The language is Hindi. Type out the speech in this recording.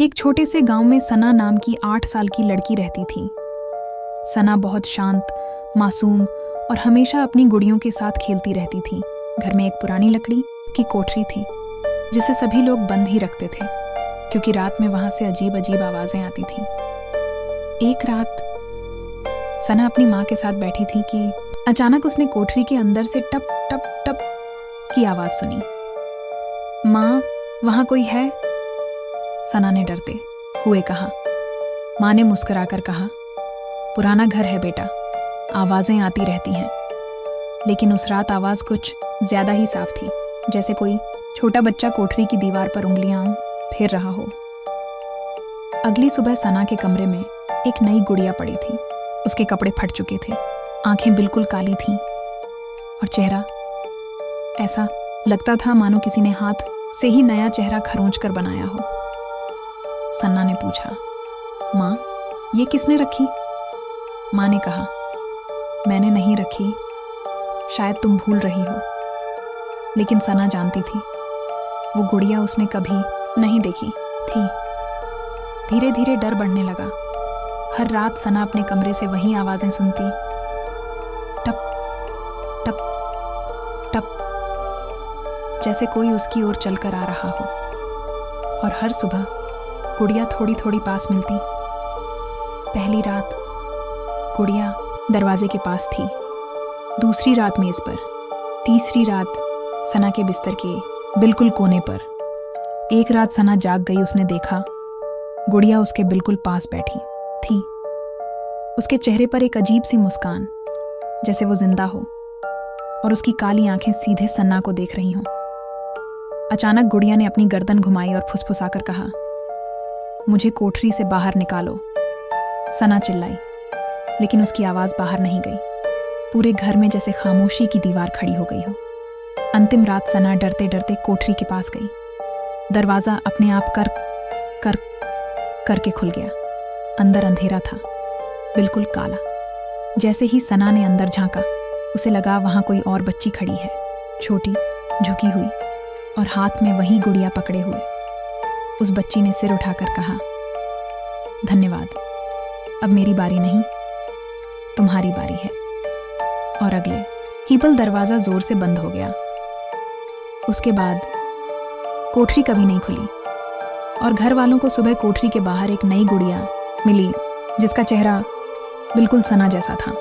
एक छोटे से गांव में सना नाम की 8 साल की लड़की रहती थी। सना बहुत शांत, मासूम और हमेशा अपनी गुड़ियों के साथ खेलती रहती थी। घर में एक पुरानी लकड़ी की कोठरी थी जिसे सभी लोग बंद ही रखते थे क्योंकि रात में वहां से अजीब अजीब आवाजें आती थीं। एक रात सना अपनी माँ के साथ बैठी थी कि अचानक उसने कोठरी के अंदर से टप टप टप की आवाज सुनी। माँ, वहां कोई है? सना ने डरते हुए कहा। माँ ने मुस्कुराकर कहा, पुराना घर है बेटा, आवाजें आती रहती हैं। लेकिन उस रात आवाज कुछ ज्यादा ही साफ थी, जैसे कोई छोटा बच्चा कोठरी की दीवार पर उंगलियां फेर रहा हो। अगली सुबह सना के कमरे में एक नई गुड़िया पड़ी थी। उसके कपड़े फट चुके थे, आंखें बिल्कुल काली थीं और चेहरा ऐसा लगता था मानो किसी ने हाथ से ही नया चेहरा खरोंच कर बनाया हो। सन्ना ने पूछा, माँ, ये किसने रखी? माँ ने कहा, मैंने नहीं रखी, शायद तुम भूल रही हो। लेकिन सना जानती थी वो गुड़िया उसने कभी नहीं देखी थी। धीरे धीरे डर बढ़ने लगा। हर रात सना अपने कमरे से वही आवाजें सुनती, टप टप टप, जैसे कोई उसकी ओर चलकर आ रहा हो। और हर सुबह गुड़िया थोड़ी थोड़ी पास मिलती। पहली रात गुड़िया दरवाजे के पास थी, दूसरी रात मेज पर, तीसरी रात सना के बिस्तर के बिल्कुल कोने पर। एक रात सना जाग गई। उसने देखा गुड़िया उसके बिल्कुल पास बैठी थी। उसके चेहरे पर एक अजीब सी मुस्कान, जैसे वो जिंदा हो, और उसकी काली आंखें सीधे सन्ना को देख रही हों। अचानक गुड़िया ने अपनी गर्दन घुमाई और फुसफुसाकर कहा, मुझे कोठरी से बाहर निकालो। सना चिल्लाई, लेकिन उसकी आवाज बाहर नहीं गई। पूरे घर में जैसे खामोशी की दीवार खड़ी हो गई हो। अंतिम रात सना डरते डरते कोठरी के पास गई। दरवाजा अपने आप करके खुल गया। अंदर अंधेरा था, बिल्कुल काला। जैसे ही सना ने अंदर झांका, उसे लगा वहां कोई और बच्ची खड़ी है, छोटी, झुकी हुई और हाथ में वही गुड़िया पकड़े हुए। उस बच्ची ने सिर उठाकर कहा, धन्यवाद, अब मेरी बारी नहीं, तुम्हारी बारी है। और अगले ही पल दरवाजा जोर से बंद हो गया। उसके बाद कोठरी कभी नहीं खुली और घर वालों को सुबह कोठरी के बाहर एक नई गुड़िया मिली जिसका चेहरा बिल्कुल सना जैसा था।